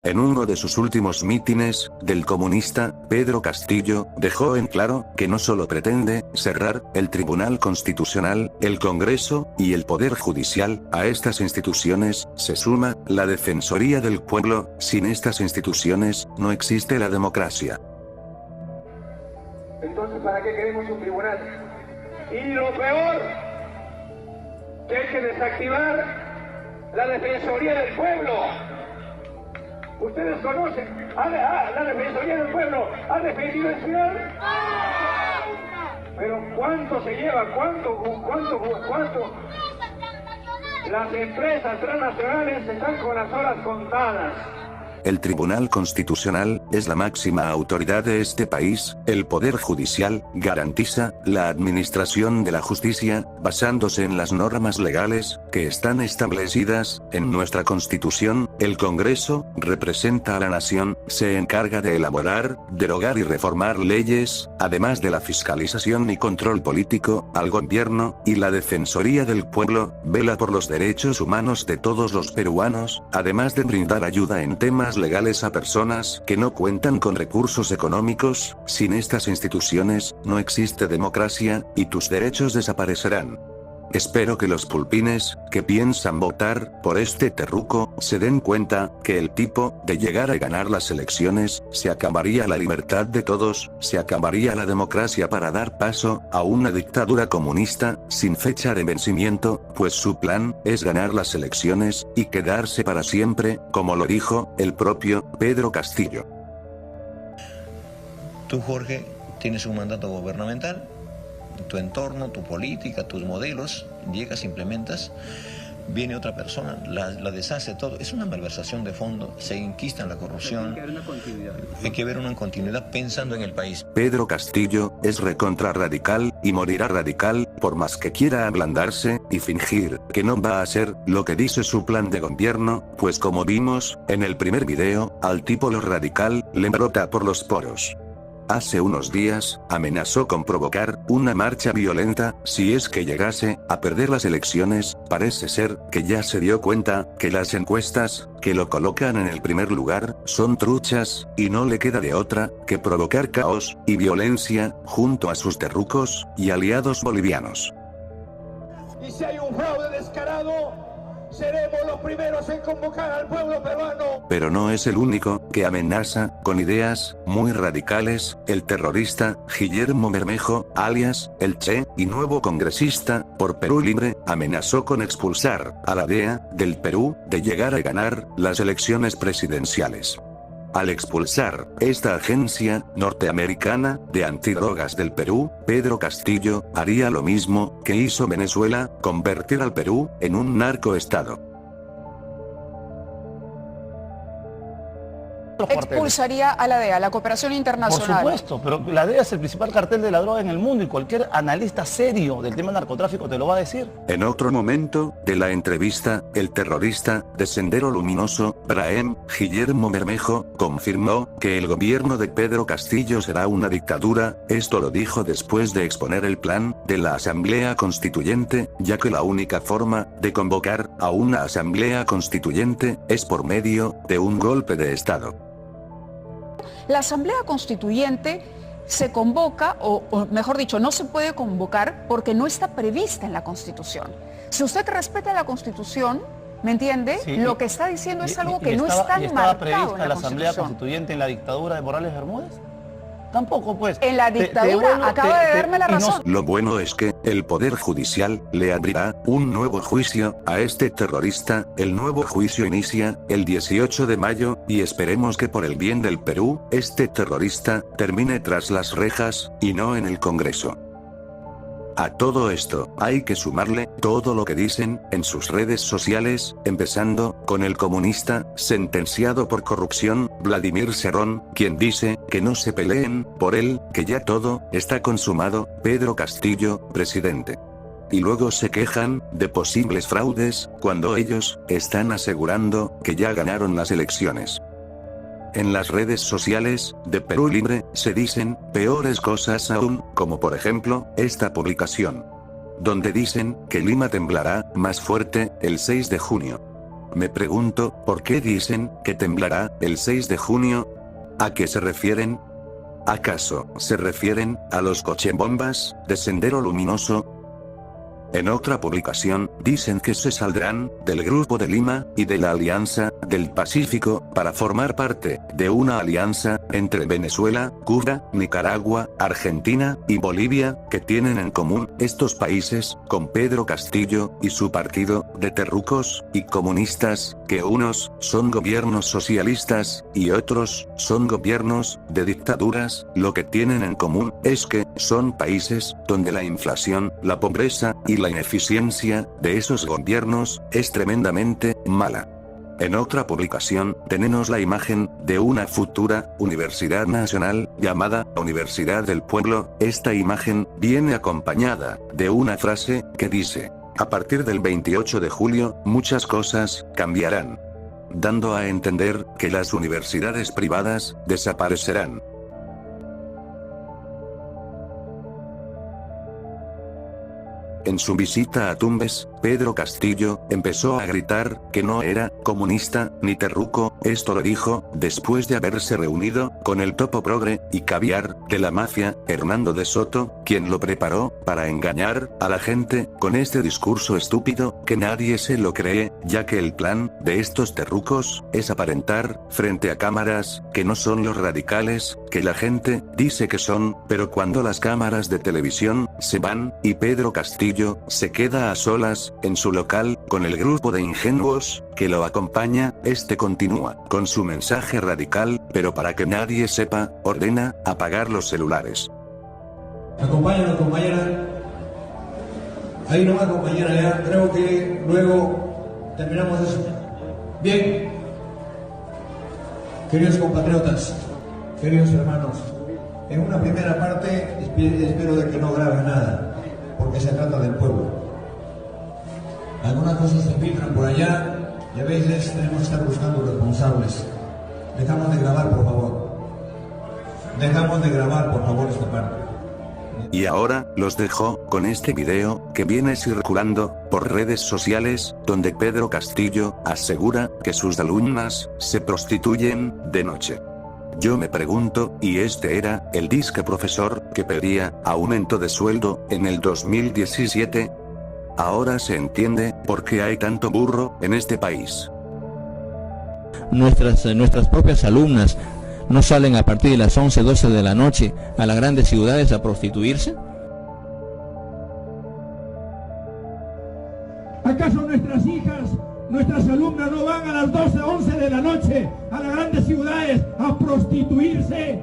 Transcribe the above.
En uno de sus últimos mítines, del comunista, Pedro Castillo, dejó en claro, que no solo pretende, cerrar, el Tribunal Constitucional, el Congreso, y el Poder Judicial, a estas instituciones, se suma, la Defensoría del Pueblo, sin estas instituciones, no existe la democracia. Entonces, ¿para qué queremos un tribunal? Y lo peor, que hay que desactivar la Defensoría del Pueblo. Ustedes conocen, la Defensoría del Pueblo ha defendido el ciudadano. Pero ¿cuánto se lleva? ¿Cuánto? Las empresas transnacionales están con las horas contadas. El Tribunal Constitucional es la máxima autoridad de este país. El Poder Judicial garantiza la administración de la justicia, basándose en las normas legales que están establecidas en nuestra Constitución. El Congreso representa a la nación, se encarga de elaborar, derogar y reformar leyes, además de la fiscalización y control político al gobierno, y la Defensoría del Pueblo vela por los derechos humanos de todos los peruanos, además de brindar ayuda en temas legales a personas que no cuentan con recursos económicos. Sin estas instituciones, no existe democracia, y tus derechos desaparecerán. Espero que los pulpines, que piensan votar por este terruco, se den cuenta, que el tipo, de llegar a ganar las elecciones, se acabaría la libertad de todos, se acabaría la democracia para dar paso, a una dictadura comunista, sin fecha de vencimiento, pues su plan, es ganar las elecciones, y quedarse para siempre, como lo dijo, el propio, Pedro Castillo. Tú, Jorge, tienes un mandato gubernamental, tu entorno, tu política, tus modelos, llegas, implementas, viene otra persona, la deshace todo. Es una malversación de fondo, se inquista en la corrupción. Hay que ver una continuidad pensando en el país. Pedro Castillo es recontra radical, y morirá radical, por más que quiera ablandarse, y fingir que no va a hacer lo que dice su plan de gobierno, pues como vimos, en el primer video, al tipo lo radical, le brota por los poros. Hace unos días, amenazó con provocar una marcha violenta, si es que llegase a perder las elecciones. Parece ser que ya se dio cuenta que las encuestas, que lo colocan en el primer lugar, son truchas, y no le queda de otra, que provocar caos y violencia, junto a sus terrucos y aliados bolivianos. Y si hay un fraude descarado, seremos los primeros en convocar al pueblo peruano. Pero no es el único que amenaza con ideas muy radicales. El terrorista Guillermo Bermejo, alias el Che, y nuevo congresista por Perú Libre, amenazó con expulsar a la DEA del Perú de llegar a ganar las elecciones presidenciales. Al expulsar esta agencia norteamericana de antidrogas del Perú, Pedro Castillo haría lo mismo que hizo Venezuela, convertir al Perú en un narcoestado. Expulsaría a la DEA, la cooperación internacional. Por supuesto, pero la DEA es el principal cartel de la droga en el mundo, y cualquier analista serio del tema del narcotráfico te lo va a decir. En otro momento de la entrevista, el terrorista de Sendero Luminoso, Brahim Guillermo Bermejo, confirmó que el gobierno de Pedro Castillo será una dictadura. Esto lo dijo después de exponer el plan de la Asamblea Constituyente, ya que la única forma de convocar a una Asamblea Constituyente es por medio de un golpe de Estado. La Asamblea Constituyente se convoca, o mejor dicho, no se puede convocar porque no está prevista en la Constitución. Si usted respeta la Constitución, ¿me entiende? Sí, lo que está diciendo es algo que no está estaba marcado prevista en la la Asamblea Constitución. Constituyente en la dictadura de Morales Bermúdez? Tampoco, pues. En la dictadura, acaba de darme la razón. Lo bueno es que el Poder Judicial le abrirá un nuevo juicio a este terrorista. El nuevo juicio inicia el 18 de mayo, y esperemos que por el bien del Perú, este terrorista termine tras las rejas, y no en el Congreso. A todo esto, hay que sumarle todo lo que dicen en sus redes sociales, empezando con el comunista, sentenciado por corrupción, Vladimir Cerrón, quien dice que no se peleen por él, que ya todo está consumado, Pedro Castillo, presidente. Y luego se quejan de posibles fraudes, cuando ellos están asegurando que ya ganaron las elecciones. En las redes sociales de Perú Libre se dicen peores cosas aún, como por ejemplo esta publicación, donde dicen que Lima temblará más fuerte el 6 de junio. me pregunto, ¿por qué dicen que temblará el 6 de junio? ¿A qué se refieren? ¿Acaso se refieren a los cochebombas de Sendero Luminoso? En otra publicación, dicen que se saldrán del Grupo de Lima y de la Alianza del Pacífico para formar parte de una alianza entre Venezuela, Cuba, Nicaragua, Argentina y Bolivia, que tienen en común estos países con Pedro Castillo y su partido de terrucos y comunistas, que unos son gobiernos socialistas y otros son gobiernos de dictaduras. Lo que tienen en común es que son países donde la inflación, la pobreza y la ineficiencia de esos gobiernos es tremendamente mala. En otra publicación, tenemos la imagen de una futura Universidad Nacional, llamada Universidad del Pueblo. Esta imagen viene acompañada de una frase que dice: a partir del 28 de julio, muchas cosas cambiarán, dando a entender que las universidades privadas desaparecerán. En su visita a Tumbes, Pedro Castillo empezó a gritar que no era comunista ni terruco. Esto lo dijo después de haberse reunido con el topo progre y caviar de la mafia, Hernando de Soto, quien lo preparó para engañar a la gente con este discurso estúpido que nadie se lo cree, ya que el plan de estos terrucos es aparentar frente a cámaras que no son los radicales que la gente dice que son, pero cuando las cámaras de televisión se van y Pedro Castillo se queda a solas en su local con el grupo de ingenuos que lo acompaña, este continúa con su mensaje radical, pero para que nadie sepa, ordena apagar los celulares. Acompáñanos, compañera. Ahí nomás, compañera, ya. Creo que luego terminamos eso. Bien. Queridos compatriotas, queridos hermanos, en una primera parte espero de que no graben nada, porque se trata del pueblo. Algunas cosas se filtran por allá y a veces tenemos que estar buscando responsables. Dejamos de grabar, por favor. Dejamos de grabar, por favor, esta parte. Y ahora, los dejo con este video que viene circulando por redes sociales, donde Pedro Castillo asegura que sus alumnas se prostituyen de noche. Yo me pregunto, ¿y este era el disque profesor que pedía aumento de sueldo en el 2017? Ahora se entiende por qué hay tanto burro en este país. Nuestras propias alumnas no salen a partir de las 11, 12 de la noche a las grandes ciudades a prostituirse. ¿Acaso nuestras hijas, nuestras alumnas no van a las 12, 11 de la noche a las grandes ciudades a prostituirse?